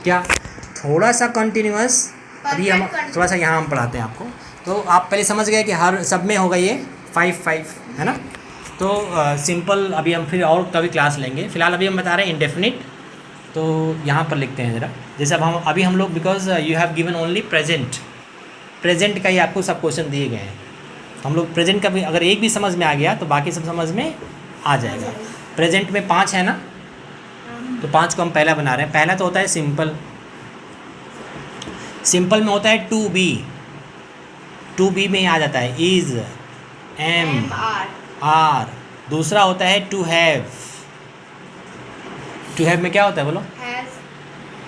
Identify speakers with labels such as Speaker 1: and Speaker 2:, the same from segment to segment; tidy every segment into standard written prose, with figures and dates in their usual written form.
Speaker 1: क्या थोड़ा सा कंटिन्यूअस, अभी हम थोड़ा सा यहाँ हम पढ़ाते हैं आपको। तो आप पहले समझ गए कि हर सब में होगा ये 5 है ना। तो सिंपल अभी हम फिर और कभी क्लास लेंगे, फिलहाल अभी हम बता रहे हैं इंडेफिनिट। तो यहाँ पर लिखते हैं ज़रा, जैसे अब हम लोग because you have given only present का ही आपको सब क्वेश्चन दिए गए हैं। हम लोग प्रेजेंट का भी अगर एक भी समझ में आ गया तो बाकी सब समझ में आ जाएगा। प्रेजेंट में 5 है ना, तो 5 को हम पहला बना रहे हैं। पहला तो होता है सिंपल में होता है टू बी में आ जाता है इज़, एम, आर। दूसरा होता है टू हैव में क्या होता है बोलो?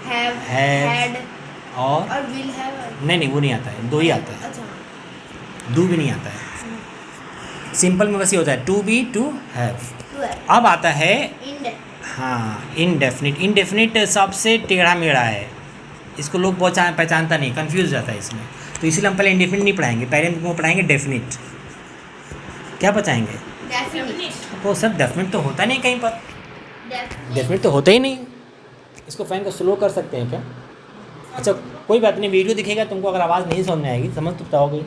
Speaker 1: हैव
Speaker 2: हैड
Speaker 1: और
Speaker 2: विल हैव।
Speaker 1: नहीं वो नहीं आता है, 2 ही आता है।
Speaker 2: अच्छा,
Speaker 1: डू भी नहीं आता है। सिंपल में बस ये होता है टू बी टू हैव। अब आता है हाँ इनडेफिनिट सबसे टेढ़ा मेढ़ा है, इसको लोग पहचानता नहीं, कंफ्यूज जाता है इसमें। तो इसीलिए हम पहले इंडेफिनिट नहीं पढ़ाएंगे, पहले हम पढ़ाएंगे डेफिनिट। क्या बताएंगे? वो सब डेफिनिट तो होता नहीं कहीं पर, डेफिनिट तो होता ही नहीं। इसको फैन को स्लो कर सकते हैं क्या? अच्छा कोई बात नहीं, वीडियो दिखेगा तुमको, अगर आवाज़ नहीं समझ में आएगी समझ तो पाओगे।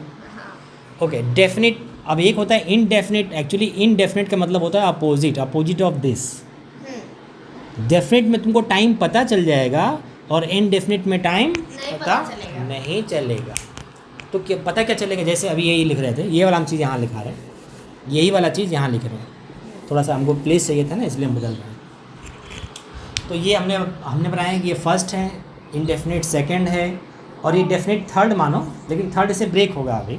Speaker 1: Okay definite. अब एक होता है इनडेफिनिट। एक्चुअली इनडेफिनिट का मतलब होता है अपोजिट ऑफ दिस। डेफिनिट में तुमको टाइम पता चल जाएगा और इनडेफिनिट में टाइम पता नहीं चलेगा। तो क्या पता क्या चलेगा? जैसे अभी यही लिख रहे थे, ये वाला हम चीज़ यहाँ लिखा रहे हैं, यही वाला चीज़ यहाँ लिख रहे हैं। थोड़ा सा हमको प्लेस चाहिए था ना, इसलिए हम बदल रहे हैं। तो ये हमने बनाया कि ये फर्स्ट है, इनडेफिनिट सेकंड है, और ये डेफिनिट थर्ड मानो, लेकिन थर्ड से ब्रेक होगा अभी।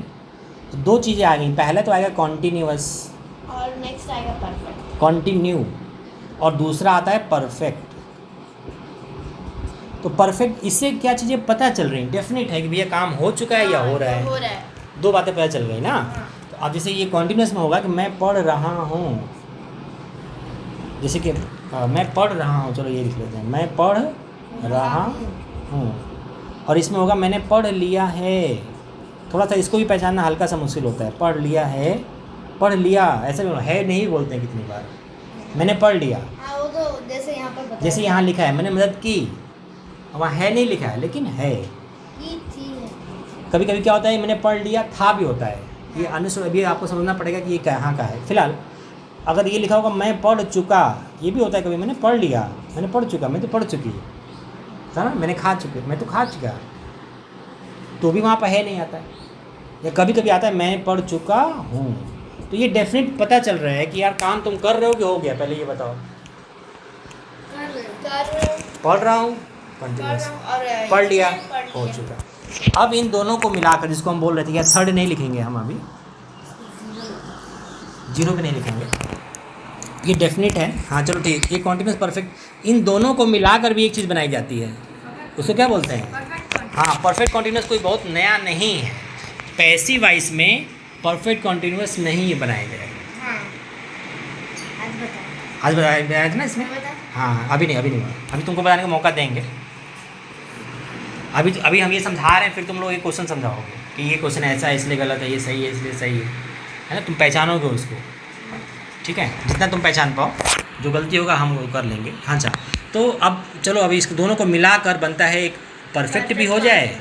Speaker 1: तो 2 चीज़ें आ गई। पहला तो आएगा कॉन्टीन्यूअस
Speaker 2: और नेक्स्ट आएगा परफेक्ट,
Speaker 1: कॉन्टिन्यू, और दूसरा आता है परफेक्ट। तो परफेक्ट, इससे क्या चीज़ें पता चल रही हैं? डेफिनेट है कि भैया काम हो चुका है या हो रहा है। 2 बातें पता चल गई ना। तो अब जैसे ये कॉन्टिन्यूअस में होगा कि मैं पढ़ रहा हूँ, जैसे कि मैं पढ़ रहा हूँ, चलो ये लिख लेते हैं, मैं पढ़ रहा हूँ। और इसमें होगा मैंने पढ़ लिया है। थोड़ा सा इसको भी पहचानना हल्का सा मुश्किल होता है। पढ़ लिया है, पढ़ लिया ऐसे है नहीं बोलते हैं कितनी बार। मैंने पढ़ लिया,
Speaker 2: वो तो जैसे यहाँ पर
Speaker 1: जैसे यहाँ लिखा है मैंने मदद की, वहाँ है नहीं लिखा है लेकिन है। कभी कभी क्या होता है मैंने पढ़ लिया था भी होता है। ये अनुस्वर अभी आपको समझना पड़ेगा कि ये कहाँ का है। फिलहाल अगर ये लिखा होगा मैं पढ़ चुका, ये भी होता है कभी मैंने पढ़ लिया, मैंने पढ़ चुका, मैं तो पढ़ चुकी है ना, मैंने खा चुके, मैं तो खा चुका, तो भी वहाँ पर है नहीं आता है। या कभी कभी आता है मैं पढ़ चुका हूँ। तो ये डेफिनेट पता चल रहा है कि यार काम तुम कर रहे हो कि हो गया। पहले ये बताओ, पढ़ रहा हूँ कंटिन्यूस, पढ़ लिया हो चुका। अब इन दोनों को मिलाकर जिसको हम बोल रहे थे, या थर्ड नहीं लिखेंगे हम, अभी 0 पे नहीं लिखेंगे, ये डेफिनेट है। हाँ चलो ठीक, ये कॉन्टिन्यूस परफेक्ट, इन दोनों को मिलाकर भी एक चीज़ बनाई जाती है, उसको क्या बोलते हैं? हाँ परफेक्ट कॉन्टिन्यूस कोई बहुत नया नहीं है। पैसिव वॉइस में परफेक्ट कॉन्टिन्यूस नहीं बनाए गए। आज बताया था ना इसमें। हाँ अभी नहीं, अभी तुमको बताने का मौका देंगे। अभी हम ये समझा रहे हैं, फिर तुम लोग ये क्वेश्चन समझाओगे कि ये क्वेश्चन ऐसा है इसलिए गलत है, ये सही है इसलिए सही है ना। तुम पहचानोगे उसको, ठीक है, जितना तुम पहचान पाओ। जो गलती होगा हम वो कर लेंगे। हाँ अच्छा, तो अब चलो अभी इस दोनों को मिलाकर बनता है एक परफेक्ट भी हो जाए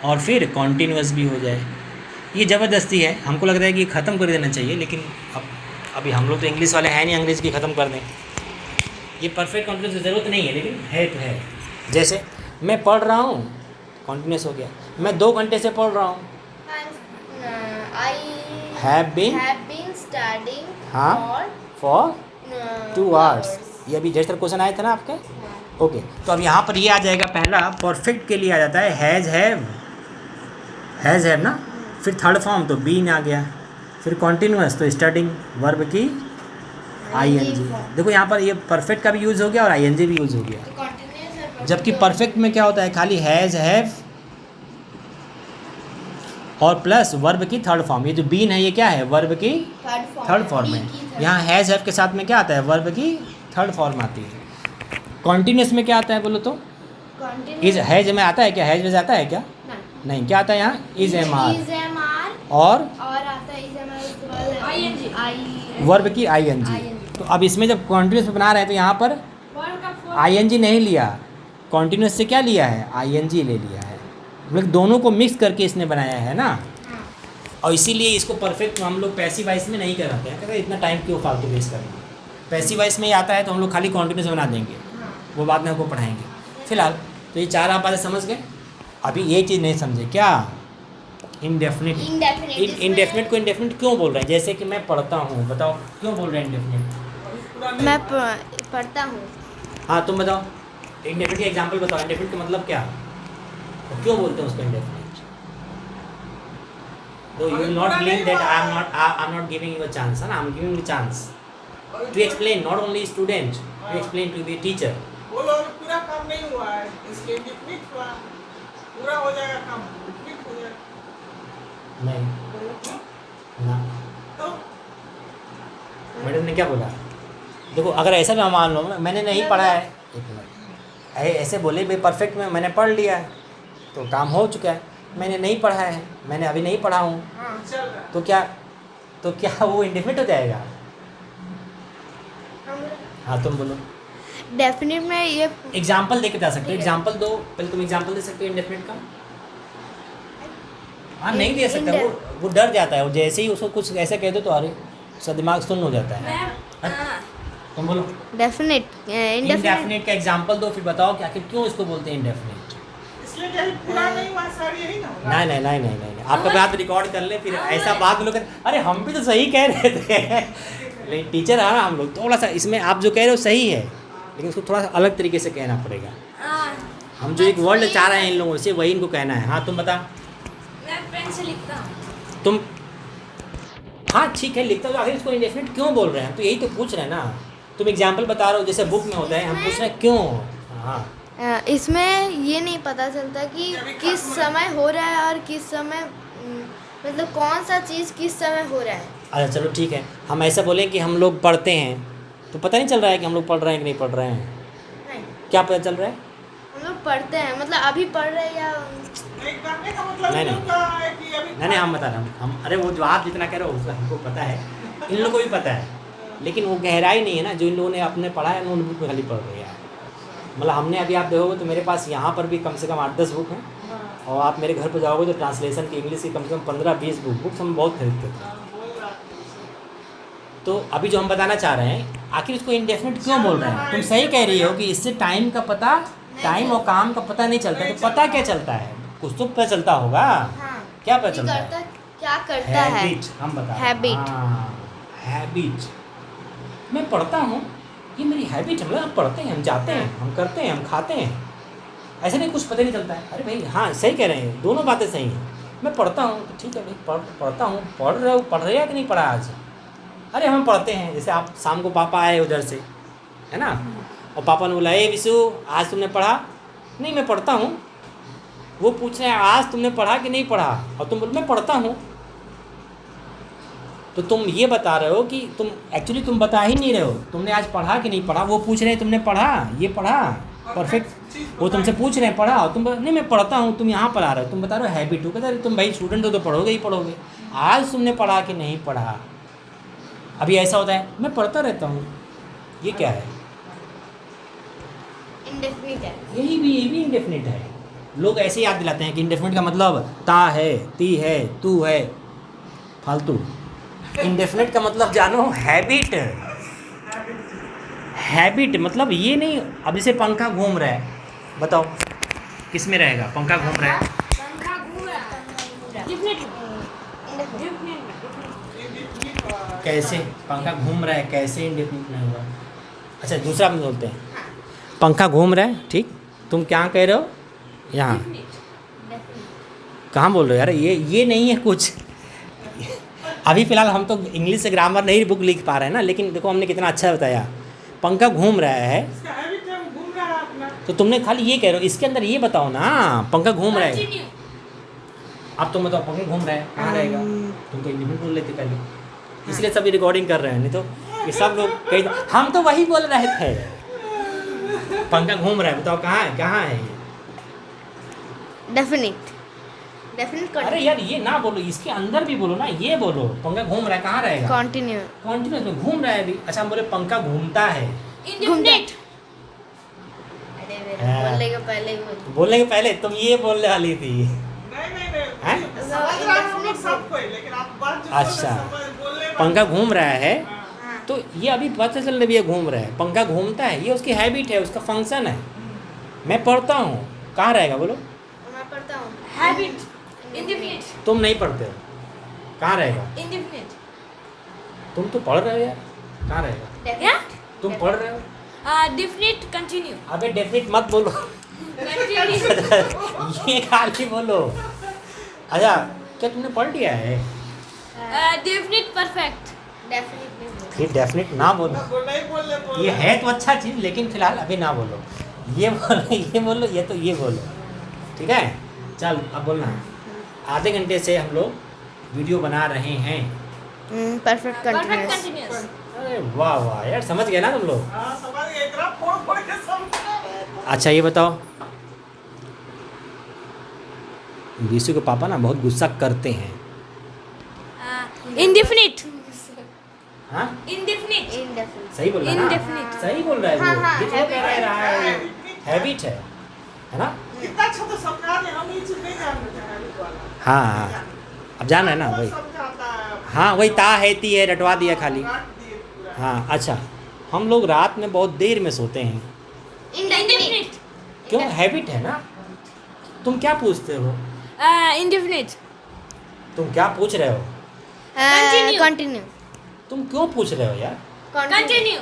Speaker 1: और फिर कॉन्टीन्यूअस भी हो जाए। ये ज़बरदस्ती है, हमको लग रहा है कि ख़त्म कर देना चाहिए, लेकिन अभी हम लोग तो इंग्लिश वाले हैं नहीं, अंग्रेज़ी की ख़त्म कर दें। ये परफेक्ट कॉन्टिन्यूस की ज़रूरत नहीं है, लेकिन है तो है। जैसे मैं पढ़ रहा हूँ, कॉन्टिन्यूस हो गया। मैं 2 घंटे से पढ़ रहा हूँ, हैव बीन
Speaker 2: स्टडिंग
Speaker 1: हाँ फॉर 2 hours। ये अभी जैसे क्वेश्चन आए थे ना आपके। ओके तो अब यहाँ पर ये आ जाएगा, पहला परफेक्ट के लिए आ जाता है हैज़ हैव ना, फिर थर्ड फॉर्म तो बीन आ गया, फिर कॉन्टिन्यूअस तो स्टार्टिंग वर्ब की आईएनजी। देखो यहाँ पर ये परफेक्ट का भी यूज़ हो गया और आईएनजी भी यूज़ हो गया। जबकि परफेक्ट में क्या होता है, खाली हैज़ हैव और प्लस वर्ब की थर्ड फॉर्म। ये जो बीन है ये क्या है, वर्ब की थर्ड फॉर्म है। यहाँ हैज़ हैव के साथ में क्या आता है, वर्ब की थर्ड फॉर्म आती है। कॉन्टिन्यूस में क्या आता है बोलो तो, इज हैज में आता है क्या, हैज में आता है क्या? नहीं, क्या आता है यहाँ, इज एम आर और
Speaker 2: आता है
Speaker 1: वर्ब की आईएनजी। तो अब इसमें जब कॉन्टिन्यूस बना रहे हैं तो यहाँ पर आईएनजी नहीं लिया, कॉन्टिन्यूस से क्या लिया है, आईएनजी ले लिया है। मतलब दोनों को मिक्स करके इसने बनाया है ना, और इसीलिए इसको परफेक्ट हम लोग पैसिव वॉइस में नहीं कराते हैं। कहते हैं इतना टाइम क्यों फालतू वेस्ट करना। पैसिव वॉइस में ही आता है तो हम लोग खाली कॉन्टिन्यूस बना देंगे, वो बाद में आपको पढ़ाएंगे। फिलहाल तो ये 4 आप बातें समझ गए। अभी ये चीज़ नहीं समझे क्या, इनडेफिनिट। इनडेफिनिट को इनडेफिनिट क्यों बोल रहे हैं? जैसे कि मैं पढ़ता हूँ, बताओ क्यों बोल रहे हैं इनडेफिनिट?
Speaker 2: मैं पढ़ता हूँ।
Speaker 1: हाँ तुम बताओ, इनडेफिनिट का एग्जाम्पल बताओ। इनडेफिनिट का मतलब क्या, और क्यों बोलते हैं उसको indefinite? So you will not believe that I'm not giving you a chance, huh? I'm giving you a chance to explain, not only student, to explain to be a teacher.
Speaker 3: बोलो पूरा काम नहीं हुआ है, इसलिए डिफिनिट हुआ, पूरा हो जाएगा काम, डिफिनिट हो जाएगा।
Speaker 1: नहीं ना,
Speaker 3: तो
Speaker 1: मैडम ने क्या बोला? देखो अगर ऐसा भी मान लो मैंने नहीं पढ़ा है, एक मिनट, ऐसे बोले भाई परफेक्ट में मैंने पढ़ लिया है तो काम हो चुका है। मैंने नहीं पढ़ा है, मैंने अभी नहीं पढ़ा हूँ,
Speaker 3: चल रहा है।
Speaker 1: तो क्या वो इंडेफिनिट हो जाएगा? हाँ तुम बोलो।
Speaker 2: डेफिनेट में ये
Speaker 1: एग्जाम्पल दे के बता सकते हो, एग्जाम्पल दो, पहले तुम एग्जाम्पल दे सकते हो इंडेफिनिट का। हाँ नहीं दे सकता, वो डर जाता है, वो जैसे ही उसको कुछ ऐसा कह दो तो अरे उसका दिमाग सुन्न हो जाता है। तुम बोलो
Speaker 2: डेफिनेट
Speaker 1: इंडेफिनिट का एग्जाम्पल दो, फिर बताओ कि आखिर क्यों इसको बोलते हैं इंडेफिनिट।
Speaker 3: इसलिए कहीं पूरा नहीं हुआ सर, यही ना होगा।
Speaker 1: नहीं आपका बात रिकॉर्ड कर ले, फिर ऐसा बात लोग अरे हम भी तो सही कह रहे थे। लेकिन टीचर है ना हम लोग, थोड़ा सा इसमें आप जो कह रहे हो सही है, लेकिन उसको थोड़ा सा अलग तरीके से कहना पड़ेगा। हम जो एक वर्ड चाह रहे हैं इन लोगों से वही इनको कहना है। हाँ तुम बता।
Speaker 2: मैं पेन से लिखता हूँ।
Speaker 1: तुम हाँ ठीक है लिखता हो, आखिर इसको इंडेफिनिट क्यों बोल रहे हैं? तो यही तो पूछ रहे हैं ना, तुम एग्जाम्पल बता रहे हो जैसे बुक में होता है, हम पूछ रहे हैं क्यों। हाँ
Speaker 2: इसमें ये नहीं पता चलता कि किस समय हो रहा है और किस समय मतलब कौन सा चीज़ किस समय हो रहा है।
Speaker 1: अच्छा चलो ठीक है, हम ऐसा बोलें कि हम लोग पढ़ते हैं तो पता नहीं चल रहा है कि हम लोग पढ़ रहे हैं कि नहीं पढ़ रहे हैं।
Speaker 2: नहीं,
Speaker 1: क्या पता चल रहा है?
Speaker 2: हम लोग पढ़ते हैं, मतलब अभी पढ़ रहे हैं या
Speaker 3: नहीं करने का मतलब
Speaker 1: नहीं,
Speaker 3: इन लोग का है कि अभी
Speaker 1: नहीं हम बता रहे हैं, हम अरे वो जो आप जितना कह रहे हो उसका हमको पता है, इन लोगों को भी पता है, लेकिन वो गहराई नहीं है ना जो इन लोगों ने अपने पढ़ा है ना, उन बुक में खाली पढ़ रहे हैं। मतलब हमने अभी आप देखोगे तो मेरे पास यहाँ पर भी कम से कम 8-10 बुक हैं, और आप मेरे घर पर जाओगे तो ट्रांसलेशन की इंग्लिश की कम से कम 15-20 बुक्स हम बहुत खरीदते थे। तो अभी जो हम बताना चाह रहे हैं, आखिर इसको इंडेफिनिट क्यों बोल रहे हैं? तुम सही कह रही हो कि इससे टाइम का पता, टाइम और काम का पता नहीं चलता, तो पता क्या चलता है? कुछ तो पता चलता होगा।
Speaker 2: हाँ,
Speaker 1: क्या पता चलता है?
Speaker 2: क्या करता है?
Speaker 1: हैबिट हम बता रहे हैं।
Speaker 2: हैबिट।
Speaker 1: हाँ, हैबिट। मैं पढ़ता हूँ, ये मेरी हैबिट है, मतलब हम पढ़ते हैं, हम जाते हैं, हम करते हैं, हम खाते हैं, ऐसे नहीं कुछ पता नहीं चलता है। अरे भाई हाँ सही कह रहे हैं, दोनों बातें सही हैं। मैं पढ़ता हूँ तो ठीक है भाई, पढ़ता हूँ, पढ़ रहे हो, पढ़ रहे हैं कि नहीं पढ़ा आज? अरे हम पढ़ते हैं, जैसे आप शाम को पापा आए उधर से, है ना, और पापा ने बोला ए विशु आज तुमने पढ़ा? नहीं मैं पढ़ता हूँ। वो पूछ रहे हैं आज तुमने पढ़ा कि नहीं पढ़ा, और तुम बोल मैं पढ़ता हूँ। तो तुम ये बता रहे हो कि तुम एक्चुअली तुम बता ही नहीं रहे हो तुमने आज पढ़ा कि नहीं पढ़ा। वो पूछ रहे हैं तुमने पढ़ा, ये पढ़ा, परफेक्ट। वो तुमसे पूछ रहे हैं पढ़ा, और तुम नहीं मैं पढ़ता हूँ, तुम यहाँ पर आ रहे हो, तुम बता रहे हो हैबिट हो। कहते तुम भाई स्टूडेंट हो तो पढ़ोगे ही पढ़ोगे, आज तुमने पढ़ा कि नहीं पढ़ा। अभी ऐसा होता है मैं पढ़ता रहता हूँ, ये क्या है?
Speaker 2: इंडेफिनिट है।
Speaker 1: ये भी इंडेफिनिट है। लोग ऐसे याद दिलाते हैं कि इंडेफिनिट का मतलब ता है, ती है, तू है, फालतू। इंडेफिनिट का मतलब जानो हैबिट। हैबिट मतलब ये नहीं, अब जैसे पंखा घूम रहा है, बताओ किस में रहेगा? पंखा घूम रहा है,
Speaker 2: पंखा घूम रहा है।
Speaker 1: कैसे पंखा घूम रहा है, कैसे इंडेफिनिट नहीं हुआ? अच्छा दूसरा हम बोलते हैं, पंखा घूम रहा है, ठीक, तुम क्या कह रहे हो? यहाँ कहाँ बोल रहे हो यार? ये नहीं है कुछ। अभी फ़िलहाल हम तो इंग्लिश से ग्रामर नहीं बुक लिख पा रहे हैं ना, लेकिन देखो हमने कितना अच्छा बताया, पंखा घूम रहा है,
Speaker 3: इसका हैबिट है, वो घूम रहा है अपना।
Speaker 1: तो तुमने खाली ये कह रहे हो, इसके अंदर ये बताओ ना पंखा घूम रहा है। अब तुम बताओ पंखा घूम रहा है कहाँ रहेगा? तुम तो इंडिपेंडेंट बोल लेते पहले, इसलिए सभी रिकॉर्डिंग कर रहे हैं, नहीं तो ये सब लोग कहीं हम तो वही बोल रहे थे, पंखा घूम रहा है, बताओ कहाँ है ये?
Speaker 2: डेफिनिट कर।
Speaker 1: अरे यार ये ना बोलो, इसके अंदर भी बोलो ना, ये बोलो पंखा घूम रहा है कहाँ रहेगा?
Speaker 2: कंटिन्यू।
Speaker 1: कॉन्टिन्यूस में घूम रहा है अभी। अच्छा हम बोले पंखा घूमता है,
Speaker 2: इंडेफिनिट।
Speaker 1: हाँ।
Speaker 2: बोलने के पहले ही बोल
Speaker 1: बोलने के पहले तुम ये बोलने वाली थी।
Speaker 3: नहीं
Speaker 1: हैं?
Speaker 3: समझ रहा हूँ हम लोग सब कोई, लेकिन आप बात जो
Speaker 1: अच्छा।
Speaker 3: बोलने वाली-
Speaker 1: पंखा घूम रहा है
Speaker 3: हाँ।
Speaker 2: हाँ
Speaker 1: तो ये अभी पता चल रहा है ये घूम रहा है, पंखा घूमता है, ये उसकी हैबिट है, उसका फंक्शन है। मैं पढ़ता हूँ, कहाँ रहेगा बोलो?
Speaker 2: मैं पढ़ता हूँ
Speaker 4: Habit. Indefinite.
Speaker 1: तुम नहीं पढ़ते हो, कहाँ रहेगा?
Speaker 4: Indefinite.
Speaker 1: तुम तो पढ़ रहे हो यार, कहाँ रहेगा?
Speaker 2: Definite.
Speaker 1: तुम पढ़ रहे हो?
Speaker 4: Definite. Continue.
Speaker 1: अबे डेफिनेट मत बोलो।
Speaker 4: Continue.
Speaker 1: ये खाली बोलो। अच्छा, क्या तुमने पढ़ लिया है?
Speaker 4: Definite. Perfect.
Speaker 2: Definite नहीं बोल
Speaker 1: फिर डेफिनेट ना बोलो।
Speaker 3: बोलना ही बोलने
Speaker 1: ये है तो अच्छा चीज़, लेकिन फिलहाल अभी ना बोलो। ये बोलो, ये बोलो, ये तो ये बोलो, ठीक है? चल अब बोलना। आधे घंटे से हम लोग वीडियो बना रहे हैं।
Speaker 2: Perfect
Speaker 4: Perfect.
Speaker 2: Continuous
Speaker 4: Continuous.
Speaker 1: अरे वाह वाह यार, समझ गए ना तुम लोग?
Speaker 3: हाँ समझ गए, इतना फोड़ फोड़ के समझा।
Speaker 1: अच्छा ये बताओ, विशु के पापा ना बहुत गुस्सा करते हैं।
Speaker 4: Indefinite.
Speaker 1: हाँ
Speaker 4: Indefinite.
Speaker 2: इंडेफिनिट
Speaker 1: सही बोल रहा है ना?
Speaker 4: Indefinite.
Speaker 1: सही बोल रहा है
Speaker 2: हाँ,
Speaker 1: वो,
Speaker 2: हाँ,
Speaker 1: ये तो कह रहा है हैबिट है ना?
Speaker 3: कितना अच्छा तो समझा रहे, हम ये चीज नहीं जान रहे हैं अभी वाला।
Speaker 1: हाँ हाँ, अब जाना है ना वही।
Speaker 3: समझाता है।
Speaker 1: हाँ वही ता है ती है रटवा दिया खाली।
Speaker 3: काट दिए पूरा।
Speaker 1: हाँ अच्छा, हम लोग रात में बहुत देर में सोते हैं,
Speaker 4: Indefinite.
Speaker 1: क्यों? हैबिट है ना। तुम क्या पूछते हो?
Speaker 4: Indefinite.
Speaker 1: तुम क्या पूछ रहे हो?
Speaker 4: Continue.
Speaker 2: कंटिन्यू
Speaker 1: तुम क्यों पूछ रहे हो यार?
Speaker 4: Continue.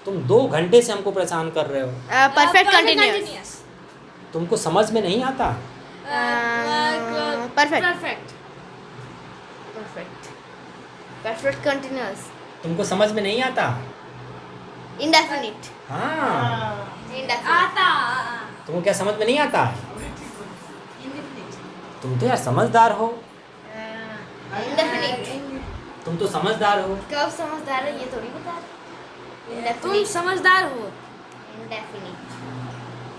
Speaker 1: तुम 2 घंटे से हमको परेशान कर रहे हो,
Speaker 2: परफेक्ट कंटिन्यूअस
Speaker 1: तुमको समझ में नहीं आता?
Speaker 2: perfect.
Speaker 4: Perfect.
Speaker 2: Perfect perfect continuous
Speaker 1: तुमको समझ में नहीं आता?
Speaker 2: इंडेफिनिट
Speaker 1: हाँ,
Speaker 3: हाँ,
Speaker 2: इंडेफिनिट
Speaker 4: Ata.
Speaker 1: तुमको क्या समझ में नहीं आता?
Speaker 3: अभी ठीक है।
Speaker 4: Indefinite.
Speaker 1: तुम तो यार समझदार हो,
Speaker 2: इंडेफिनिट
Speaker 1: तुम तो समझदार हो।
Speaker 2: कब समझदार है ये थोड़ी बता रहे
Speaker 4: तुम समझदार हो.
Speaker 2: इंडेफिनिट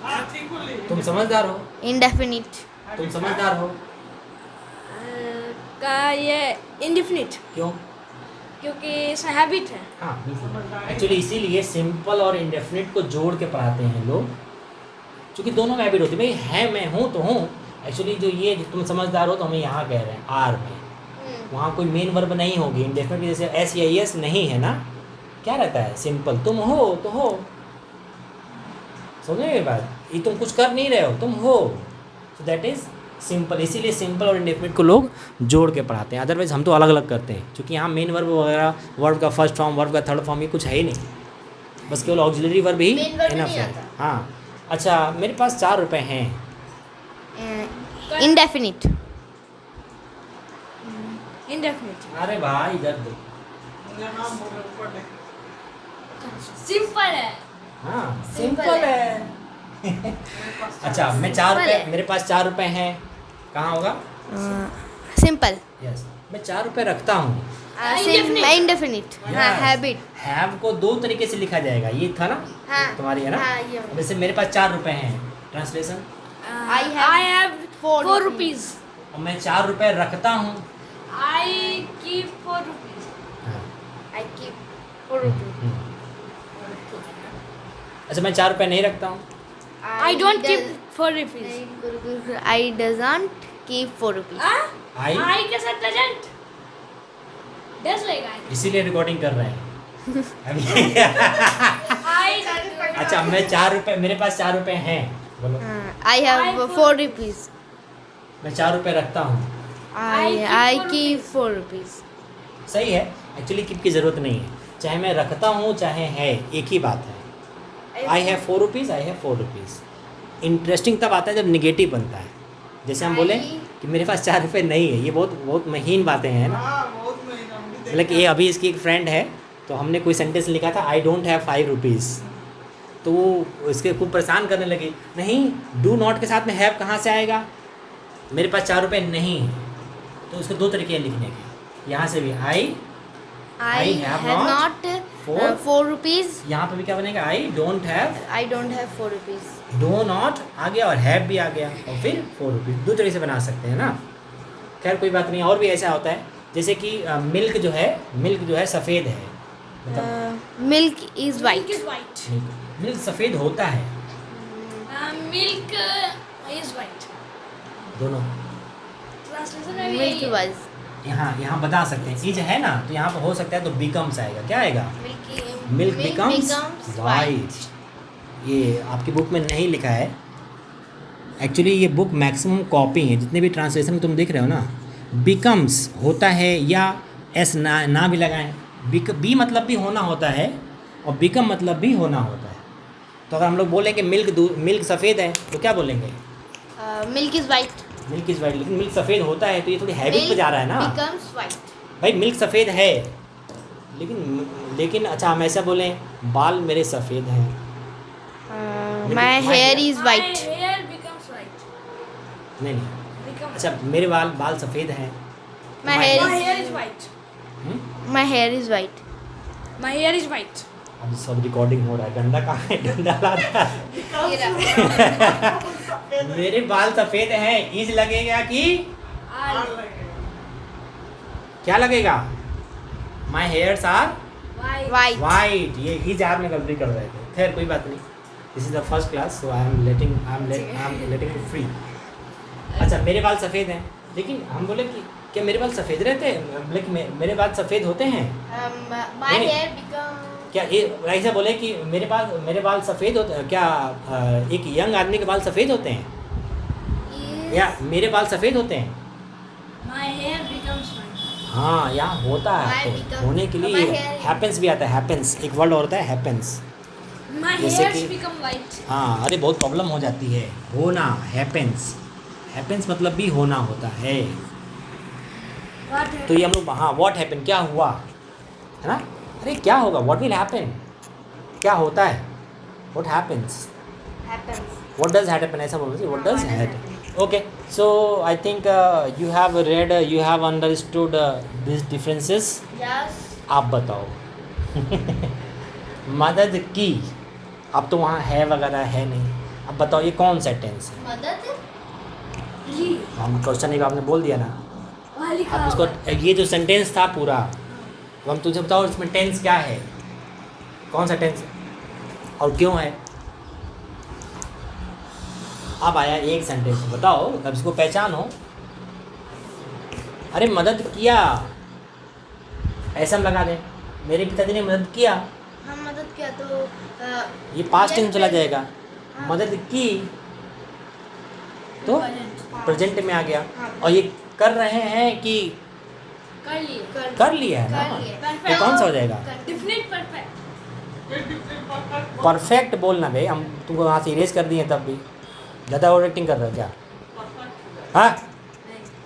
Speaker 3: हाँ, ठीक बोली।
Speaker 1: तुम समझदार हो,
Speaker 2: इंडेफिनिट
Speaker 1: तुम समझदार हो।
Speaker 4: का ये indefinite.
Speaker 1: क्यों?
Speaker 4: क्योंकि इसमें हैबिट है.
Speaker 1: हाँ एक्चुअली इसीलिए सिंपल और इंडेफिनिट को जोड़ के पढ़ाते हैं लोग, क्योंकि दोनों में हैबिट होती है। भाई है, मैं हूँ तो हूँ। एक्चुअली जो ये तुम समझदार हो तो हमें यहाँ कह रहे हैं आर में, वहाँ कोई मेन वर्ब नहीं होगी। इंडेफिनिट जैसे एस या एस नहीं है ना, क्या रहता है? सिंपल, तुम हो तो हो। समझे मेरी बात? ये तुम कुछ कर नहीं रहे हो, तुम हो, सो दैट इज़ सिंपल। इसीलिए सिंपल और इंडेफिनिट को लोग जोड़ के पढ़ाते हैं, अदरवाइज हम तो अलग अलग करते हैं। क्योंकि यहाँ मेन वर्ब वगैरह, वर्ब का फर्स्ट फॉर्म, वर्ब का थर्ड फॉर्म, ये कुछ है ही नहीं, बस केवल ऑक्सिलरी वर्ब ही
Speaker 2: Main verb
Speaker 1: इनफ
Speaker 2: नहीं
Speaker 1: है।
Speaker 2: आता।
Speaker 1: हाँ अच्छा, मेरे पास 4 रुपये हैं।
Speaker 2: Indefinite
Speaker 4: Indefinite.
Speaker 1: अरे भाई इधर दो।
Speaker 3: मुझे नाम बोल रहे ऊपर देख।
Speaker 4: Simple है.
Speaker 1: हाँ
Speaker 2: Simple
Speaker 1: सिंपल
Speaker 2: है।
Speaker 1: है। अच्छा मैं 4
Speaker 2: Simple
Speaker 1: रुपये,
Speaker 2: है।
Speaker 1: मेरे पास 4 रुपये हैं, कहाँ होगा?
Speaker 2: सिंपल
Speaker 1: यस, मैं 4 रुपये रखता हूँ।
Speaker 4: Indefinite.
Speaker 2: इंडेफिनिट हाँ हैबिट
Speaker 1: हैव को 2 तरीके से लिखा जाएगा, ये था ना
Speaker 2: हाँ
Speaker 1: तुम्हारी, है ना?
Speaker 2: हाँ ये
Speaker 1: जैसे मेरे पास 4 रुपये हैं, ट्रांसलेशन,
Speaker 4: I have 4
Speaker 2: 4
Speaker 4: rupees.
Speaker 1: और मैं 4 रुपये रखता हूँ।
Speaker 4: I keep 4 rupees.
Speaker 1: हाँ,
Speaker 2: आई कीप 4 रुपीज
Speaker 1: अच्छा मैं 4 रुपये नहीं रखता हूँ।
Speaker 4: I don't keep 4 rupees.
Speaker 2: I doesn't keep 4 rupees
Speaker 1: I
Speaker 4: I के साथ doesn't. Does लेगा.
Speaker 1: इसीलिए रिकॉर्डिंग कर रहे हैं अभी।
Speaker 4: I.
Speaker 1: अच्छा मैं 4 रुपये, मेरे पास 4 रुपये हैं, बोलो।
Speaker 2: आई हैव 4 रुपीज
Speaker 1: मैं 4 रुपये रखता हूँ।
Speaker 2: आई कीप 4 रुपीज
Speaker 1: सही है, एक्चुअली कीप की ज़रूरत नहीं है, चाहे मैं रखता हूँ चाहे है, एक ही बात है। I have 4 rupees, I have 4 rupees. Interesting तब आता है जब निगेटिव बनता है, जैसे हम बोलें कि मेरे पास 4 रुपये नहीं है। ये बहुत बहुत महीन बातें हैं ना।
Speaker 3: हाँ, बहुत महीना हमने देखा।
Speaker 1: मतलब कि ये अभी इसकी एक फ्रेंड है, तो हमने कोई सेंटेंस लिखा था आई डोंट हैव 5 रुपीज़, तो वो इसके खूब परेशान करने लगी। नहीं, डू नॉट के साथ में हैव कहाँ से आएगा? मेरे पास 4 रुपये नहीं है, तो उसके 2 तरीके हैं लिखने के। यहाँ से भी I have not
Speaker 2: not 4 rupees
Speaker 1: यहाँ पे भी क्या बनेगा? I don't have,
Speaker 2: I don't have 4 rupees
Speaker 1: do not आ गया और हैव भी आ गया, और फिर 4 रुपीज़। 2 तरीके से बना सकते हैं ना। खैर कोई बात नहीं, और भी ऐसा होता है, जैसे कि मिल्क जो है सफ़ेद है, मतलब
Speaker 2: milk is
Speaker 4: Milk
Speaker 2: white
Speaker 4: is white.
Speaker 1: Milk सफ़ेद होता है,
Speaker 4: Milk is white.
Speaker 1: दोनों
Speaker 4: Translation में भी
Speaker 2: मिल्क
Speaker 4: यही है.
Speaker 2: वाइज
Speaker 1: यहाँ बता सकते हैं। इज है ना, तो यहाँ पर हो सकता है तो बिकम्स आएगा। क्या आएगा? Milk becomes white. ये आपकी बुक में नहीं लिखा है एक्चुअली। ये बुक मैक्सिमम कॉपी है, जितने भी ट्रांसलेशन तुम देख रहे हो ना, बिकम्स होता है या एस ना भी लगाएं। बी मतलब भी होना होता है और बिकम मतलब भी होना होता है। तो अगर हम लोग बोलेंगे मिल्क सफ़ेद है तो क्या बोलेंगे?
Speaker 2: Milk is white.
Speaker 1: Milk is white. लेकिन मिल्क सफ़ेद होता है तो ये थोड़ी हैबिट पे जा रहा है ना।
Speaker 2: Becomes white.
Speaker 1: भाई मिल्क सफ़ेद है, लेकिन अच्छा हम ऐसा बोलें बाल मेरे सफ़ेद हैं।
Speaker 2: My hair is
Speaker 4: My
Speaker 2: white.
Speaker 4: hair becomes white.
Speaker 1: नहीं,
Speaker 4: Becomes.
Speaker 1: अच्छा मेरे बाल सफ़ेद हैं।
Speaker 2: My
Speaker 4: My
Speaker 2: hair
Speaker 4: hair is white.
Speaker 2: My hair is white.
Speaker 4: My hair is white.
Speaker 1: अब सब रिकॉर्डिंग हो रहा है। डंडा कहाँ है? डंडा ला था। मेरे बाल सफ़ेद हैं। इज लगेगा कि
Speaker 4: R.
Speaker 1: क्या लगेगा? My hairs are
Speaker 4: White.
Speaker 2: White.
Speaker 1: White. ये इज आप में गलती कर रहे थे। खैर कोई बात नहीं। This is the first class, so I am letting you free. अच्छा मेरे बाल सफ़ेद हैं, लेकिन हम बोले कि क्या मेरे बाल सफ़ेद रहते हैं? लेकिन मेरे बाल सफ़ेद होते हैं
Speaker 2: माय
Speaker 1: नहीं।
Speaker 2: हेयर बिकम
Speaker 1: क्या? ये ऐसा बोले कि मेरे बाल सफ़ेद होते हैं क्या? एक यंग आदमी के बाल सफ़ेद होते हैं या मेरे बाल सफ़ेद होते हैं?
Speaker 4: My hair becomes white.
Speaker 1: हाँ, यहाँ होता है।
Speaker 2: My
Speaker 1: तो
Speaker 2: become-
Speaker 1: होने के लिए
Speaker 2: my hair-
Speaker 1: हैपेंस भी आता है। हैपेंस एक वर्ड होता है, हैपेंस।
Speaker 4: My
Speaker 1: जैसे
Speaker 4: hairs
Speaker 1: कि-
Speaker 4: become white.
Speaker 1: हाँ, अरे बहुत प्रॉब्लम हो जाती है। होना, हैपेंस। हैपेंस मतलब भी होना होता है।
Speaker 4: What
Speaker 1: तो ये हम लोग हाँ, व्हाट हैपन, क्या हुआ है ना? अरे क्या होगा? व्हाट विल हैपन, क्या होता है? What happens, what does happen, ऐसा बोल रही। What does happen. Okay, so I think you have read, you have understood this differences.
Speaker 2: Yes.
Speaker 1: आप बताओ। मदद की, अब तो वहाँ है वगैरह है नहीं। अब बताओ ये कौन सा टेंस है?
Speaker 2: मदद
Speaker 4: Li.
Speaker 1: हम क्वेश्चन एक आपने बोल दिया ना।
Speaker 4: वहाँ लिखा
Speaker 1: अब इसको
Speaker 4: हुआ है.
Speaker 1: ये जो सेंटेंस था पूरा, तो हम तुझे बताओ इसमें टेंस क्या है, कौन सा टेंस और क्यों है। अब आया एक सेंटेंस, बताओ अब इसको पहचानो। अरे मदद किया, ऐसा हम लगा दें, मेरे पिताजी ने मदद किया,
Speaker 2: हम मदद किया तो
Speaker 1: ये पास्ट टेंस चला जाएगा। मदद की तो प्रेजेंट में आ गया। और ये कर रहे हैं कि
Speaker 4: कर लिए.
Speaker 1: कर लिया है ना, तो कौन सा हो जाएगा?
Speaker 4: Definite perfect.
Speaker 1: परफेक्ट बोलना भाई, हम तुमको वहाँ से इरेज कर दिए तब भी ज़्यादा ओवर एक्टिंग कर रहे हो क्या? हाँ,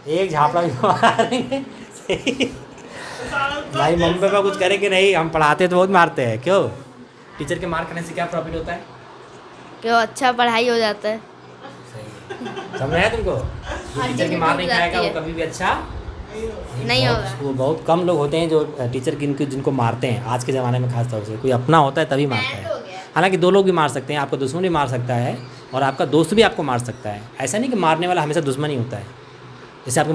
Speaker 1: एक झापड़ा भी मारेंगे। भाई मम्मी पापा कुछ करे कि नहीं, हम पढ़ाते तो बहुत मारते हैं। क्यों? टीचर के मार करने से क्या प्रॉफिट होता है?
Speaker 2: क्यों अच्छा पढ़ाई हो जाता है।
Speaker 1: समझ आया तुमको? जो
Speaker 2: हर
Speaker 1: टीचर
Speaker 2: चीज़
Speaker 1: की
Speaker 2: में
Speaker 1: मार
Speaker 2: डूब
Speaker 1: नहीं खाएगा
Speaker 2: जाती
Speaker 1: वो
Speaker 2: है।
Speaker 1: कभी भी अच्छा
Speaker 2: नहीं
Speaker 1: बहुत-
Speaker 2: होगा।
Speaker 1: वो बहुत कम लोग होते हैं जो टीचर जिनको मारते हैं आज के ज़माने में, खास तौर से कोई अपना होता है तभी मारता
Speaker 2: बैंड हो
Speaker 1: है।
Speaker 2: गया।
Speaker 1: हालांकि दो लोग भी मार सकते हैं, आपका दुश्मन भी मार सकता है और आपका दोस्त भी आपको मार सकता है। ऐसा नहीं कि मारने वाला हमेशा दुश्मन ही होता है। जैसे आपकी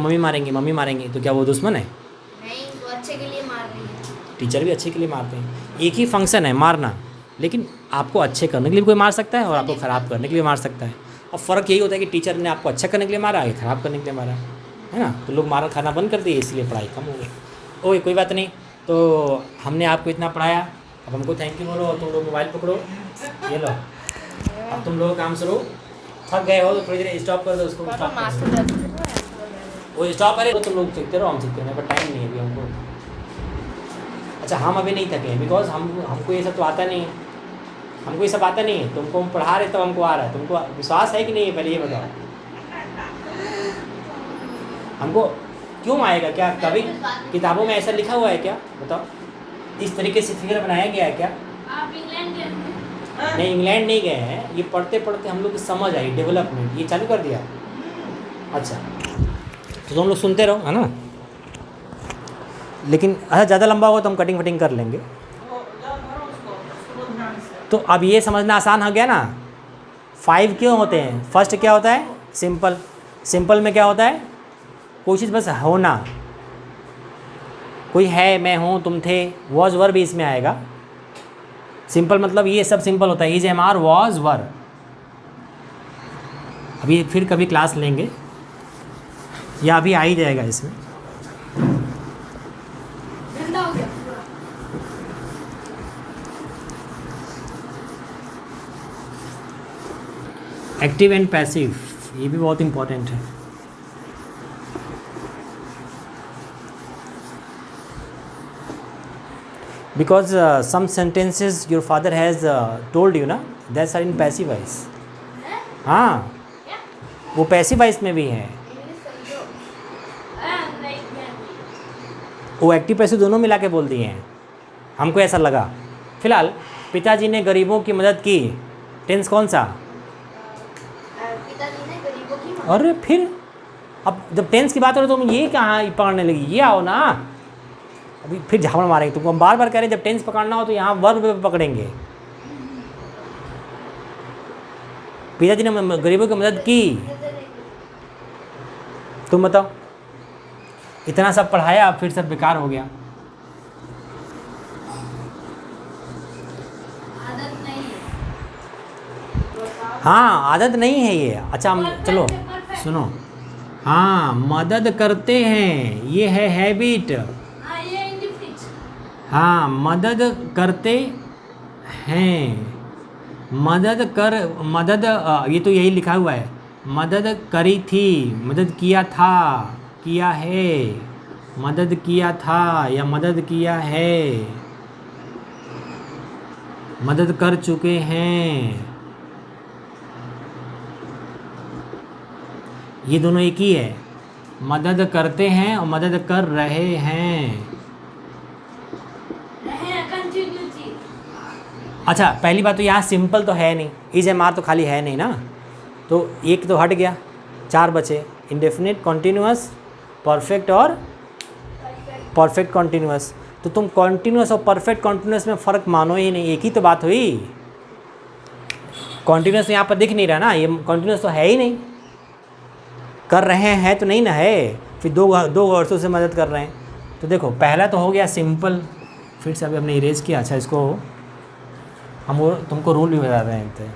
Speaker 1: मम्मी मारेंगी तो क्या वो दुश्मन है?
Speaker 2: नहीं, वो अच्छे के लिए मार रही है।
Speaker 1: टीचर भी अच्छे के लिए मारते हैं। एक ही फंक्शन है मारना, लेकिन आपको अच्छे करने के लिए भी कोई मार सकता है और आपको ख़राब करने के लिए मार सकता है। और फ़र्क यही होता है कि टीचर ने आपको अच्छा करने के लिए मारा है, ख़राब करने के लिए मारा है ना। तो लोग मारा खाना बंद कर दिए, इसलिए पढ़ाई कम हो गई। ओके कोई बात नहीं। तो हमने आपको इतना पढ़ाया, अब हमको थैंक यू बोलो और तुम लोग मोबाइल पकड़ो, ये लो अब तुम लोग काम शुरू। थक गए हो तो थोड़ी देर स्टॉप कर दो उसको।
Speaker 2: पापा
Speaker 1: stop कर
Speaker 2: मास्टर
Speaker 1: दो।
Speaker 2: जाते
Speaker 1: वो स्टॉप करे तो तुम लोग सीखते रहो, हम सीखते रहो, पर टाइम नहीं है अभी हमको। अच्छा हम अभी नहीं थके हैं बिकॉज हमको ये सब तो आता नहीं है, हमको ये सब आता नहीं है। तुमको हम पढ़ा रहे तब हमको आ रहा है, तुमको विश्वास है कि नहीं है पहले ये बताओ। हमको क्यों आएगा? क्या कभी किताबों में ऐसा लिखा हुआ है क्या? बताओ, इस तरीके से फिगर बनाया गया है क्या?
Speaker 4: आप इंग्लैंड गए थे?
Speaker 1: नहीं, इंग्लैंड नहीं गए हैं। ये पढ़ते पढ़ते हम लोग की समझ आई, डेवलपमेंट ये चालू कर दिया। अच्छा तो तुम लोग सुनते रहो, है ना। लेकिन अच्छा ज़्यादा लंबा होगा तो हम कटिंग फटिंग कर लेंगे। तो अब ये समझना आसान हो गया ना। 5 क्यों होते हैं? फर्स्ट क्या होता है? सिंपल। सिंपल में क्या होता है? कोई चीज़ बस होना, कोई है, मैं हूँ, तुम थे, वॉज वर भी इसमें आएगा। सिंपल मतलब ये सब सिंपल होता है। Is am are was were, अभी फिर कभी क्लास लेंगे या अभी आ ही जाएगा इसमें।
Speaker 4: गंदा हो गया पूरा।
Speaker 1: एक्टिव एंड पैसिव, ये भी बहुत इम्पोर्टेंट है। Because some sentences your father has told you ना, that's are in passive voice। हाँ, वो पैसिव वॉइस में भी है, वो एक्टिव पैसिव दोनों मिला के बोल दिए हैं, हमको ऐसा लगा। फिलहाल पिताजी ने गरीबों की मदद की, टेंस कौन सा?
Speaker 2: पिताजी ने गरीबों की मदद।
Speaker 1: अरे फिर अब जब टेंस की बात हो रही तो तुम ये कहाँ पकड़ने लगी, ये आओ ना, अभी फिर झापड़ मारेंगे तुमको। हम बार बार कह रहे हैं जब टेंस पकड़ना हो तो यहाँ वर्ब पे पकड़ेंगे। पिताजी ने गरीबों की मदद की, तुम बताओ, इतना सब पढ़ाया फिर सब बेकार हो गया।
Speaker 4: आदत नहीं है।
Speaker 1: हाँ, आदत नहीं है ये। अच्छा हम चलो सुनो, हाँ मदद करते हैं, ये है हैबिट।
Speaker 4: हाँ ये इंडिफिनिट।
Speaker 1: हाँ मदद करते हैं, मदद ये तो यही लिखा हुआ है, मदद करी थी, मदद किया था, किया है, मदद किया था या मदद किया है, मदद कर चुके हैं, ये दोनों एक ही है। मदद करते हैं और मदद कर रहे हैं।
Speaker 4: कंटिन्यूटी।
Speaker 1: अच्छा पहली बात तो यहाँ सिंपल तो है नहीं, इज एम आर तो खाली है नहीं ना, तो एक तो हट गया, 4 बचे, इंडेफिनिट, कॉन्टिन्यूअस, परफेक्ट और परफेक्ट कॉन्टिन्यूअस। तो तुम कॉन्टिन्यूअस और परफेक्ट कॉन्टिन्यूअस में फ़र्क मानो ही नहीं, एक ही तो बात हुई। कॉन्टिन्यूअस यहाँ पर दिख नहीं रहा ना, ये कॉन्टिन्यूअस तो है ही नहीं, कर रहे हैं तो नहीं ना है, फिर दो वर्षों से मदद कर रहे हैं। तो देखो पहला तो हो गया सिंपल, फिर से अभी हमने इरेज किया। अच्छा इसको हम वो तुमको रूल भी बता रहे हैं।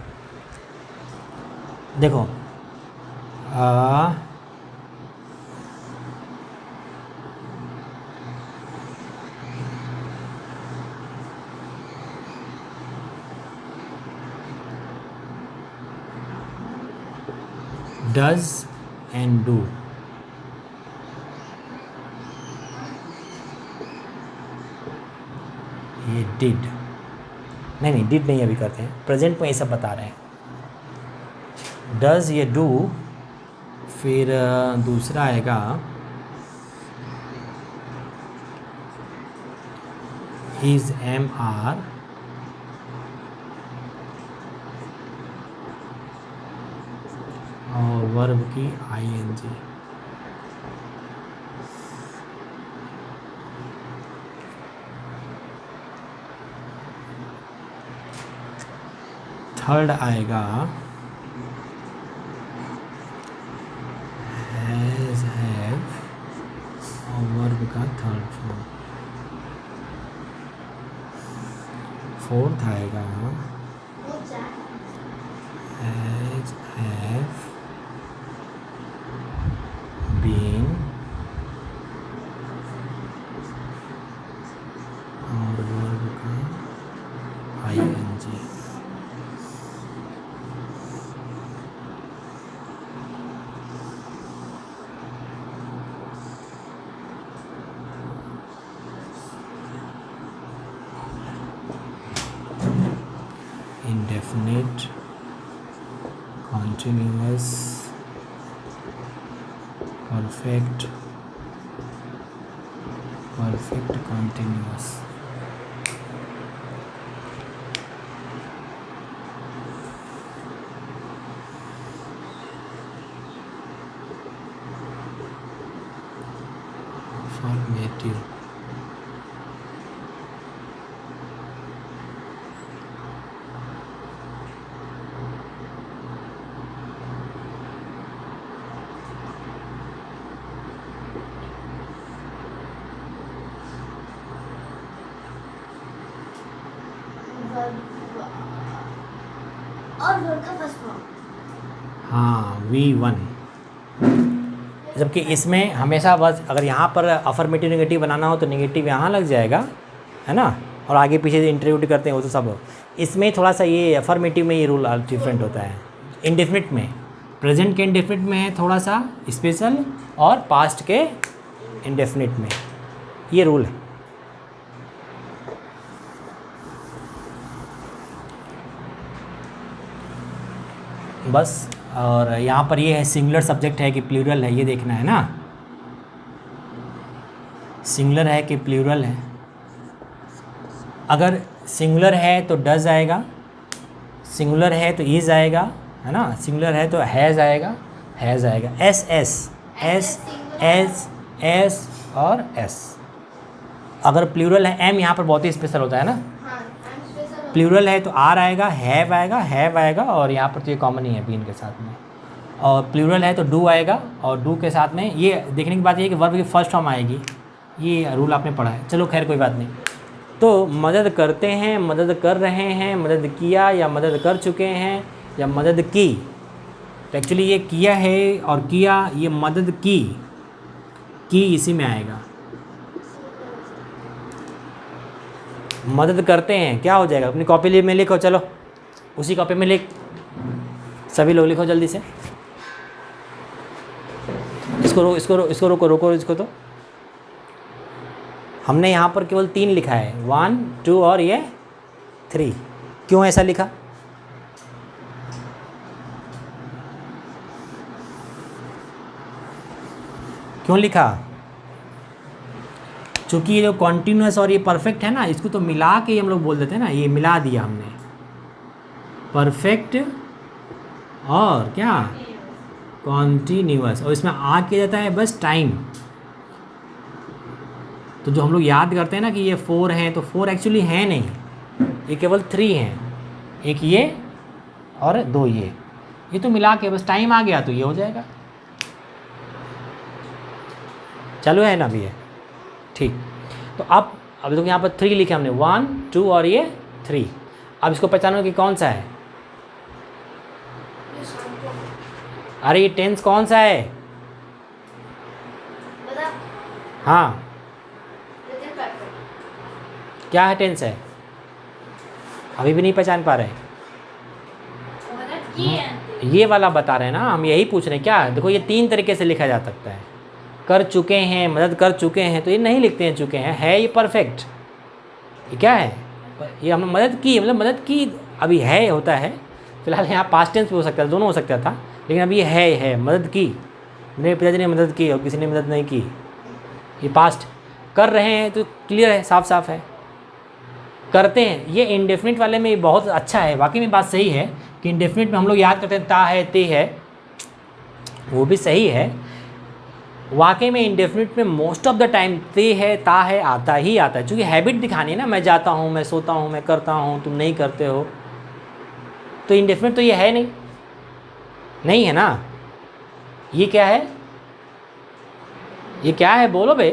Speaker 1: देखो डज एंड डू, ये डिड नहीं डिड नहीं अभी करते हैं, प्रेजेंट में ये सब बता रहे हैं। डज ये डू, फिर दूसरा आएगा इज एम आर, और वर्ब की आई एन जी। थर्ड आएगा हैज़, हैव, और वर्ब का थर्ड फॉर्म। फोर्थ आएगा हैज़, हैव, बीन, और वर्ब का i n g. Indefinite, continuous, perfect, perfect continuous। Affirmative,
Speaker 2: और वर्ब का फर्स्ट फॉर्म।
Speaker 1: हाँ V1, जबकि इसमें हमेशा बस अगर यहाँ पर अफर्मेटिव नेगेटिव बनाना हो तो नेगेटिव यहाँ लग जाएगा, है ना, और आगे पीछे इंटरव्यूट करते हैं वो तो सब। इसमें थोड़ा सा ये अफर्मेटिव में ये रूल डिफरेंट होता है। इंडेफिनिट में, प्रेजेंट के इंडेफिनिट में है थोड़ा सा स्पेशल, और पास्ट के इंडेफिनिट में ये रूल है। बस, और यहाँ पर ये है सिंगुलर सब्जेक्ट है कि प्लूरल है, ये देखना है ना, सिंगुलर है कि प्लूरल है। अगर सिंगुलर है तो डज आएगा, सिंगुलर है तो इज आएगा, है ना, सिंगुलर है तो हैज़ आएगा, हैज़ आएगा, S S S S S और एस। अगर प्लूरल है, एम यहाँ पर बहुत ही स्पेशल होता है ना, प्लूरल है तो आर आएगा, हैव आएगा, हैव आएगा, और यहाँ पर तो ये कॉमन ही है बीन के साथ में। और प्लूरल है तो डू आएगा, और डू के साथ में ये देखने की बात ये है कि वर्ब की फर्स्ट फॉर्म आएगी। ये रूल आपने पढ़ा है, चलो खैर कोई बात नहीं। तो मदद करते हैं, मदद कर रहे हैं, मदद किया या मदद कर चुके हैं या मदद की, तो एक्चुअली ये किया है और किया, ये मदद की इसी में आएगा। मदद करते हैं क्या हो जाएगा, अपनी कॉपी में लिखो, चलो उसी कॉपी में लिख, सभी लोग लिखो जल्दी से। इसको रोको इसको। तो हमने यहाँ पर केवल 3 लिखा है, 1 2 और ये 3। क्यों ऐसा लिखा? क्यों लिखा? चूँकि ये जो कॉन्टीन्यूअस और ये परफेक्ट है ना, इसको तो मिला के हम लोग बोल देते हैं ना, ये मिला दिया हमने, परफेक्ट और क्या कॉन्टीन्यूअस, और इसमें आ किया जाता है बस टाइम। तो जो हम लोग याद करते हैं ना कि ये 4 हैं, तो 4 एक्चुअली है नहीं, ये केवल 3 हैं, एक ये और 2 ये तो मिला के बस टाइम आ गया तो ये हो जाएगा। चालू है ना अभी ये, ठीक। तो अब देखो यहाँ पर 3 लिखे हमने, 1 2 और ये 3। अब इसको पहचानो कि कौन सा है। अरे ये टेंस कौन सा है? हाँ, क्या है टेंस है? अभी भी नहीं पहचान पा रहे? ये वाला बता रहे हैं ना, हम यही पूछ रहे हैं। क्या देखो, ये 3 तरीके से लिखा जा सकता है, कर चुके हैं, मदद कर चुके हैं, तो ये नहीं लिखते हैं चुके हैं, है ये परफेक्ट। ये क्या है? ये हमने मदद की, मतलब मदद की अभी है होता है, फिलहाल यहाँ पास्ट टेंस भी हो सकता है, दोनों हो सकता था, लेकिन अभी ये है मदद की, मेरे पिताजी ने मदद की और किसी ने मदद नहीं की, ये पास्ट। कर रहे हैं तो क्लियर है, साफ साफ है। करते हैं, ये इंडेफिनिट वाले में बहुत अच्छा है, वाकई में बात सही है कि इंडेफिनिट में हम लोग याद करते हैं ता है, ते है, वो भी सही है। वाकई में इंडेफिनिट में मोस्ट ऑफ द टाइम ते है, ता है, आता ही आता है, क्योंकि हैबिट दिखानी है ना, मैं जाता हूँ, मैं सोता हूँ, मैं करता हूँ, तुम नहीं करते हो, तो इंडेफिनिट तो ये है नहीं है ना। ये क्या है? ये क्या है बोलो बे?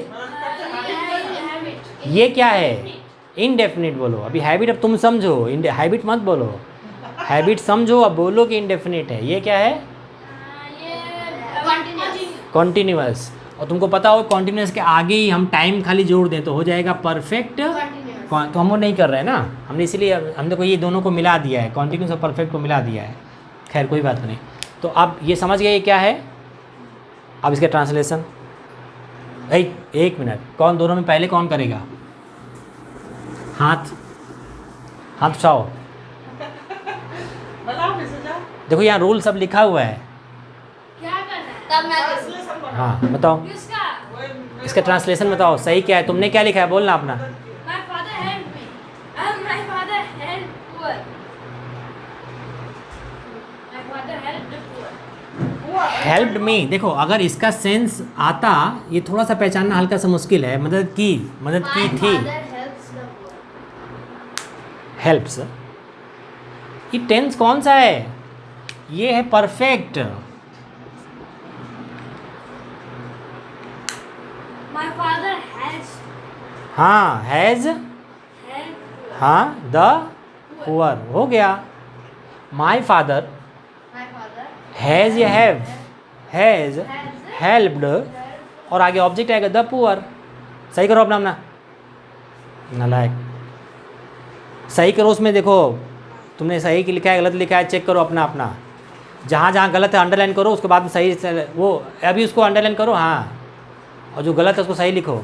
Speaker 1: ये क्या है? इनडेफिनिट बोलो। अभी हैबिट अब तुम समझो, हैबिट मत बोलो, हैबिट समझो, अब बोलो कि इनडेफिनिट है। ये क्या है? कॉन्टीन्यूअस। और तुमको पता हो कॉन्टीन्यूअस के आगे ही हम टाइम खाली जोड़ दें तो हो जाएगा परफेक्ट। तो हम वो नहीं कर रहे हैं ना, हमने इसीलिए हमने को ये दोनों को मिला दिया है, कॉन्टीन्यूअस और परफेक्ट को मिला दिया है। खैर कोई बात नहीं। तो अब ये समझ गए ये क्या है। अब इसका ट्रांसलेशन, एक मिनट, कौन दोनों में पहले कौन करेगा? हाथ उठाओ। देखो यहाँ रूल सब लिखा हुआ है।
Speaker 4: क्या करना है?
Speaker 2: तब मैं
Speaker 1: हाँ बताओ,
Speaker 4: किसका?
Speaker 1: इसका ट्रांसलेशन बताओ, सही क्या है? तुमने क्या लिखा है बोलना अपना।
Speaker 4: My father helped me. My father helped poor. My father helped the poor.
Speaker 1: Helped me, देखो अगर इसका सेंस आता, ये थोड़ा सा पहचानना हल्का सा मुश्किल है। मदद की थी, हेल्प्स। ये टेंस कौन सा है? ये है परफेक्ट।
Speaker 4: My father has
Speaker 1: हाँ, हैज़,
Speaker 4: helped.
Speaker 1: हाँ द पुअर, हो गया। माई फादर हैज़ या हैव? हैज़ हेल्प्ड और आगे ऑब्जेक्ट आएगा द पुअर। सही करो अपना अपना नालायक, सही करो। उसमें देखो तुमने सही की लिखा है गलत लिखा है, चेक करो अपना अपना। जहाँ जहाँ गलत है अंडरलाइन करो, उसके बाद में सही वो अभी उसको अंडरलाइन करो, हाँ, और जो गलत है उसको सही लिखो।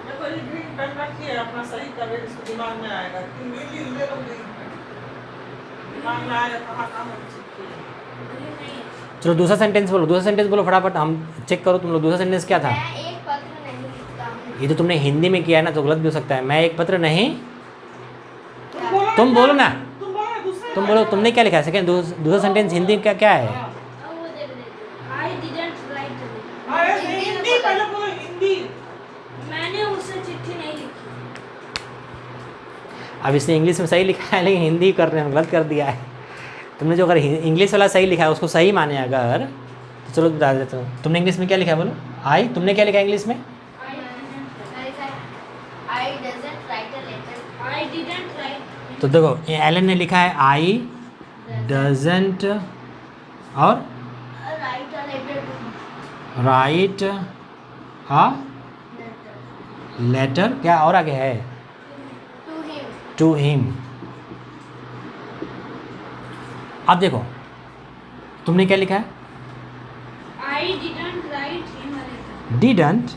Speaker 3: देखो ये ग्रीन पेन रखिए, अपना सही करे, इसको दिमाग में आएगा। ले लो ग्रीन पेन, दिमाग में आएगा कहाँ कहाँ
Speaker 1: चलो दूसरा सेंटेंस बोलो, दूसरा सेंटेंस बोलो फटाफट, हम चेक करो तुम लोग। दूसरा सेंटेंस क्या था?
Speaker 2: मैं एक पत्र नहीं लिखता हूँ।
Speaker 1: ये तो तुमने हिंदी में किया है ना, तो गलत भी हो सकता है। मैं एक पत्र नहीं,
Speaker 3: चिट्ठी।
Speaker 1: तुम बोलो ना,
Speaker 3: तुम
Speaker 1: बोलो तुमने क्या लिखा है। सेकेंड दूसरा सेंटेंस हिंदी का क्या है?
Speaker 4: वो देख लेते। I didn't write it.
Speaker 3: अरे हिंदी पहले बोलो, हिंदी।
Speaker 4: मैंने उससे चिट्ठी नहीं लिखी।
Speaker 1: अब इसने इंग्लिश में सही लिखा है लेकिन हिंदी कर रहे हैं, गलत कर दिया है। तुमने जो अगर इंग्लिश वाला सही लिखा है उसको सही माने अगर, तो चलो बता देता हूँ। तुमने इंग्लिश में क्या लिखा है बोलो? आई। तुमने क्या लिखा है इंग्लिश में?
Speaker 2: I doesn't write a letter.
Speaker 4: I didn't write.
Speaker 1: तो देखो ये एलन ने लिखा है आई डजेंट और
Speaker 2: Write a letter to
Speaker 1: write a letter, क्या और आगे है?
Speaker 2: him.
Speaker 1: To him. अब देखो तुमने क्या लिखा है?
Speaker 4: I didn't write him a letter.
Speaker 1: Didn't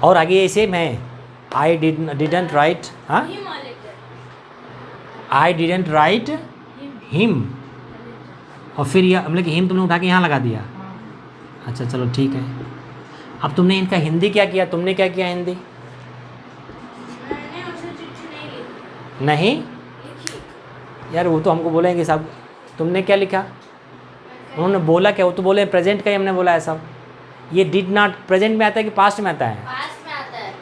Speaker 1: और आगे ये सेम है, आई डिडंट राइट, हाँ,
Speaker 4: Him a letter.
Speaker 1: I didn't right him, और फिर यह मतलब कि हिम तुमने उठा के यहाँ लगा दिया। अच्छा चलो ठीक है। अब तुमने इनका हिंदी क्या किया? तुमने क्या किया हिंदी?
Speaker 4: मैंने उससे चिट्ठी नहीं लिखी।
Speaker 1: नहीं
Speaker 4: लिखी।
Speaker 1: यार, वो तो हमको बोलेंगे सब। तुमने क्या लिखा? उन्होंने बोला क्या? वो तो बोले प्रेजेंट का ही हमने बोला है सब। ये डिड नॉट प्रेजेंट में आता है कि पास्ट में आता है?
Speaker 2: पास में आता है।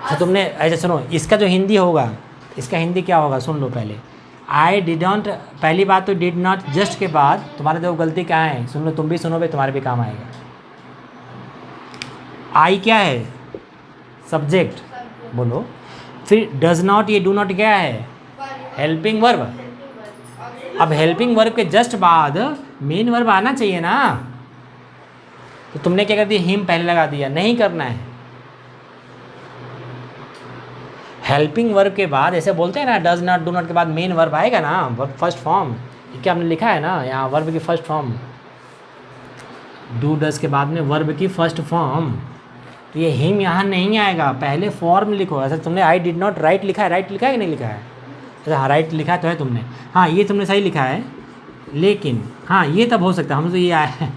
Speaker 1: अच्छा तुमने ऐसा सुनो, इसका जो हिंदी होगा, इसका हिंदी क्या होगा सुन लो पहले। आई डिडंट, पहली बात तो डिड नॉट जस्ट के बाद तुम्हारे देखो गलती क्या है, सुन लो, तुम भी सुनो भाई, तुम्हारे भी काम आएगा। आई क्या है? सब्जेक्ट बोलो। फिर डज नॉट, ये डू नॉट क्या है? Helping verb. अब हेल्पिंग वर्ब के जस्ट बाद मेन वर्ब आना चाहिए ना, तो तुमने क्या कर दिया? हिम पहले लगा दिया। नहीं करना है। हेल्पिंग वर्ब के बाद ऐसे बोलते हैं ना, डज नॉट डू नॉट के बाद मेन वर्ब आएगा ना, वर्ब फर्स्ट फॉर्म। ये क्या हमने लिखा है ना यहाँ, वर्ब की फर्स्ट फॉर्म। डू डज के बाद में वर्ब की फर्स्ट फॉर्म, तो ये हिम यहाँ नहीं आएगा, पहले फॉर्म लिखो। ऐसा तुमने आई डिड नॉट राइट लिखा है, राइट लिखा है कि नहीं लिखा है? अच्छा हाँ, राइट लिखा तो है तुमने, हाँ ये तुमने सही लिखा है, लेकिन हाँ ये तब हो सकता है, हम तो ये आया है